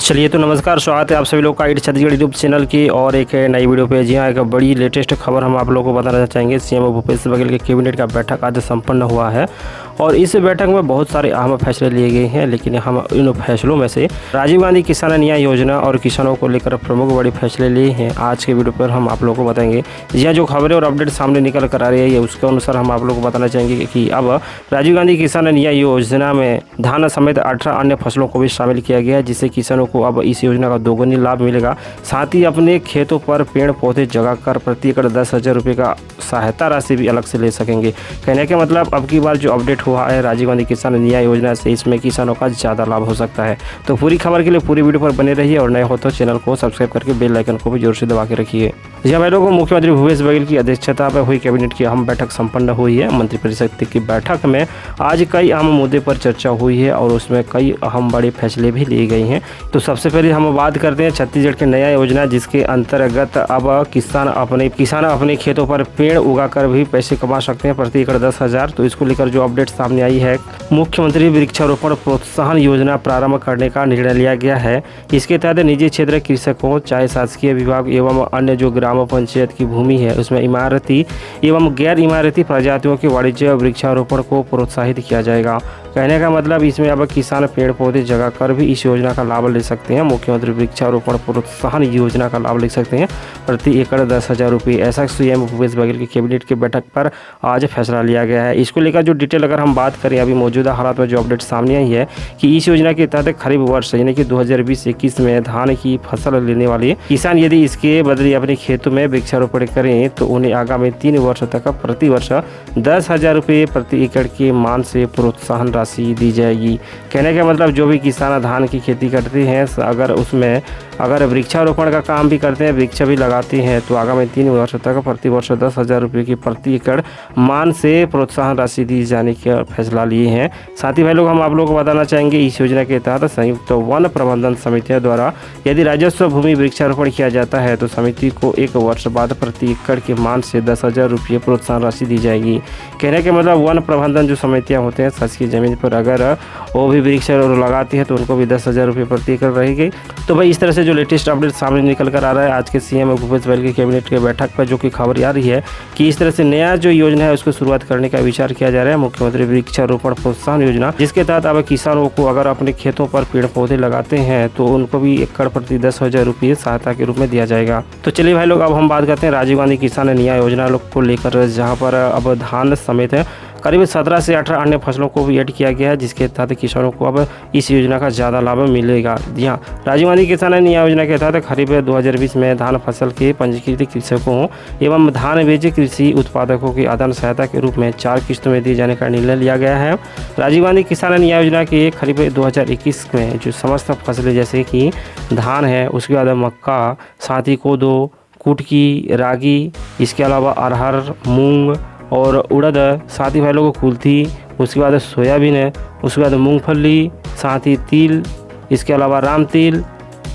चलिए तो नमस्कार, स्वागत है आप सभी लोग का IT छत्तीसगढ़ यूट्यूब चैनल की और एक नई वीडियो पे। जी हाँ, एक बड़ी लेटेस्ट खबर हम आप लोगों को बताना चाहेंगे। सीएम भूपेश बघेल के कैबिनेट का बैठक आज संपन्न हुआ है और इस बैठक में बहुत सारे अहम फैसले लिए गए हैं। लेकिन हम इन फैसलों में से राजीव गांधी किसान न्याय योजना और किसानों को लेकर प्रमुख बड़े फैसले लिए हैं। आज के वीडियो पर हम आप लोगों को बताएंगे। जी हाँ, जो खबरें और अपडेट सामने निकल कर आ रही है उसके अनुसार हम आप लोगों को बताना चाहेंगे कि अब राजीव गांधी किसान न्याय योजना में धान समेत 18 अन्य फसलों को भी शामिल किया गया है, जिससे किसानों को अब इस योजना का दोगुनी लाभ मिलेगा। साथ ही अपने खेतों पर पेड़ पौधे जगाकर प्रति एकड़ 10,000 रुपये का सहायता राशि भी अलग से ले सकेंगे। कहने का मतलब अब की बार जो अपडेट हुआ है राजीव गांधी किसान न्याय योजना से, इसमें किसानों का ज़्यादा लाभ हो सकता है। तो पूरी खबर के लिए पूरी वीडियो पर बने रहिए और नए हो तो चैनल को सब्सक्राइब करके बेल आइकन को भी जोर से दबा के रखिए। जी हाँ, लोगों मुख्यमंत्री भूपेश बघेल की अध्यक्षता पर हुई कैबिनेट की अहम बैठक संपन्न हुई है। मंत्रिपरिषद की बैठक में आज कई अहम मुद्दे पर चर्चा हुई है और उसमें कई अहम बड़े फैसले भी लिए गए हैं। तो सबसे पहले हम बात करते हैं छत्तीसगढ़ की नया योजना, जिसके अंतर्गत अब किसान अपने खेतों पर पेड़ उगाकर भी पैसे कमा सकते हैं, प्रति एकड़ 10,000। तो इसको लेकर जो अपडेट सामने आई है, मुख्यमंत्री वृक्षारोपण प्रोत्साहन योजना प्रारंभ करने का निर्णय लिया गया है। इसके तहत निजी क्षेत्र कृषकों, चाहे शासकीय विभाग एवं अन्य जो ग्राम पंचायत की भूमि है उसमें इमारती एवं गैर इमारती प्रजातियों के वाणिज्य वृक्षारोपण को प्रोत्साहित किया जाएगा। कहने का मतलब इसमें अब किसान पेड़ पौधे जगाकर भी इस योजना का लाभ ले सकते हैं। मुख्यमंत्री वृक्षारोपण प्रोत्साहन योजना का लाभ ले सकते हैं, प्रति एकड़ 10,000 रुपये। ऐसा सीएम भूपेश बघेल की कैबिनेट की बैठक पर आज फैसला लिया गया है। इसको लेकर जो डिटेल अगर हम बात करें, अभी मौजूदा हालात में जो अपडेट सामने आई है कि इस योजना के तहत खरीफ वर्ष यानी कि 2020-21 में धान की फसल लेने वाले किसान यदि इसके बदले अपने खेतों में वृक्षारोपण करें तो उन्हें आगामी 3 वर्ष तक प्रति वर्ष 10,000 रुपये प्रति एकड़ के मान से प्रोत्साहन राशि दी जाएगी। कहने का मतलब जो भी किसान धान की खेती करते हैं, अगर वृक्षारोपण का काम भी करते हैं, वृक्ष भी लगाते हैं, तो आगामी 3 वर्ष तक प्रति वर्ष 10,000 रुपये की प्रति एकड़ मान से प्रोत्साहन राशि दी जाने का फैसला लिए हैं। साथ ही भाई लोग हम आप लोगों को बताना चाहेंगे, इस योजना के तहत संयुक्त वन प्रबंधन समितियों द्वारा यदि राजस्व भूमि वृक्षारोपण किया जाता है तो समिति को 1 वर्ष बाद प्रति एकड़ के मान से 10,000 रुपये प्रोत्साहन राशि दी जाएगी। कहने के मतलब वन प्रबंधन जो समितियाँ होते हैं, शासकीय जमीन पर अगर वो भी वृक्ष लगाती है तो उनको भी 10,000 रुपये प्रति एकड़ रहेगी। तो भाई इस तरह से जो लेटेस्ट अपडेट सामने निकल कर आ रहा है आज के सीएम भूपेश बघेल की कैबिनेट के बैठक पर, जो कि खबर आ रही है कि इस तरह से नया जो योजना है उसको शुरुआत करने का विचार किया जा रहा है, मुख्यमंत्री वृक्षारोपण प्रोत्साहन योजना, जिसके तहत अब किसानों को अगर अपने खेतों पर पेड़ पौधे लगाते हैं तो उनको भी एकड़ प्रति 10,000 रुपये सहायता के रूप में दिया जाएगा। तो चलिए भाई लोग, अब हम बात करते हैं राजीव गांधी किसान न्याय योजना को लेकर, जहाँ पर अब धान समेत करीब 17 से 18 अन्य फसलों को भी ऐड किया गया है, जिसके तहत किसानों को अब इस योजना का ज़्यादा लाभ मिलेगा। जी हाँ, राजीव गांधी किसान न्याय योजना के तहत खरीफ 2020 में धान फसल के पंजीकृत कृषकों एवं धान बेचे कृषि उत्पादकों की आदान सहायता के रूप में 4 किस्तों में दिए जाने का निर्णय लिया गया है। राजीव गांधी किसान न्याय योजना के खरीफ 2021 में जो समस्त फसलें जैसे कि धान है, उसके बाद मक्का, साथ ही कोदो, कुटकी, रागी, इसके अलावा अरहर, मूंग और उड़द, साथ ही भाई लोगों को कुल्थी, उसके बाद सोयाबीन है, उसके बाद मूंगफली, साथ ही तिल, इसके अलावा राम तिल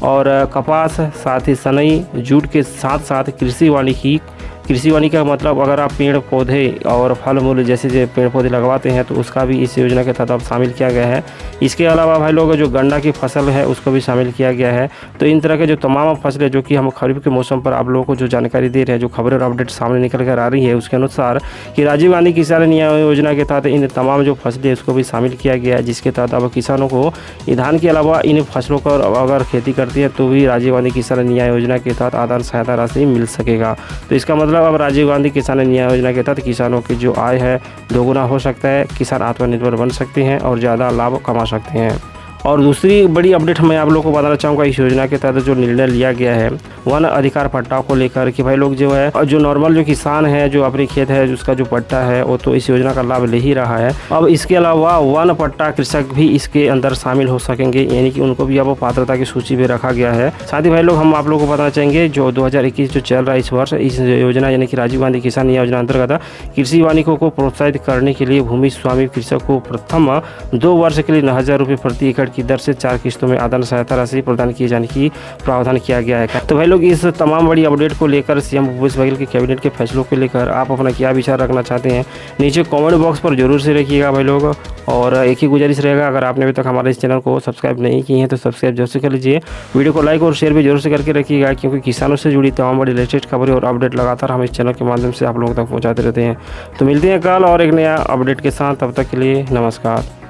और कपास, साथ ही सनई, जूट के साथ साथ कृषि वानिकी का मतलब अगर आप पेड़ पौधे और फल मूल जैसे पेड़ पौधे लगवाते हैं तो उसका भी इस योजना के तहत अब शामिल किया गया है। इसके अलावा भाई लोग जो गन्ना की फसल है उसको भी शामिल किया गया है। तो इन तरह के जो तमाम फसलें जो कि हम खरीफ के मौसम पर आप लोगों को जो जानकारी दे रहे हैं, जो खबरें और अपडेट सामने निकल कर आ रही है उसके अनुसार कि राजीव गांधी किसान न्याय योजना के तहत इन तमाम जो फसलें उसको भी शामिल किया गया है, जिसके तहत अब किसानों को धान के अलावा इन फसलों पर अगर खेती करती है तो भी राजीव गांधी किसान न्याय योजना के तहत आदान सहायता राशि मिल सकेगा। तो इसका मतलब अब राजीव गांधी किसान न्याय योजना के तहत किसानों की जो आय है दोगुना हो सकता है, किसान आत्मनिर्भर बन सकते हैं और ज़्यादा लाभ कमा सकते हैं। और दूसरी बड़ी अपडेट मैं आप लोगों को बताना चाहूँगा, इस योजना के तहत जो निर्णय लिया गया है वन अधिकार पट्टा को लेकर कि भाई लोग जो है जो नॉर्मल जो किसान है जो अपने खेत है उसका जो पट्टा है वो तो इस योजना का लाभ ले ही रहा है। अब इसके अलावा वन पट्टा कृषक भी इसके अंदर शामिल हो सकेंगे, यानी कि उनको भी अब पात्रता की सूची में रखा गया है। साथ ही भाई लोग हम आप लोगों को बताना चाहेंगे जो 2021 जो चल रहा है इस वर्ष, इस योजना यानी कि राजीव गांधी किसान न्याय योजना अंतर्गत कृषि वानिकों को प्रोत्साहित करने के लिए भूमि स्वामी कृषक को प्रथम 2 वर्ष के लिए 9,000 रुपये प्रति एकड़ की दर से 4 किस्तों में आदान सहायता राशि प्रदान किए जाने की प्रावधान किया गया है। तो भाई लोग इस तमाम बड़ी अपडेट को लेकर सीएम भूपेश बघेल के कैबिनेट के फैसलों को लेकर आप अपना क्या विचार रखना चाहते हैं नीचे कमेंट बॉक्स पर जरूर से रखिएगा भाई लोग। और एक ही गुजारिश रहेगा, अगर आपने अभी तक हमारे इस चैनल को सब्सक्राइब नहीं किए हैं तो सब्सक्राइब जरूर से कर लीजिए। वीडियो को लाइक और शेयर भी जरूर से करके रखिएगा, क्योंकि किसानों से जुड़ी तमाम बड़ी लेटेस्ट खबरें और अपडेट लगातार हम इस चैनल के माध्यम से आप लोगों तक पहुँचाते रहते हैं। तो मिलते हैं कल और एक नया अपडेट के साथ, तब तक के लिए नमस्कार।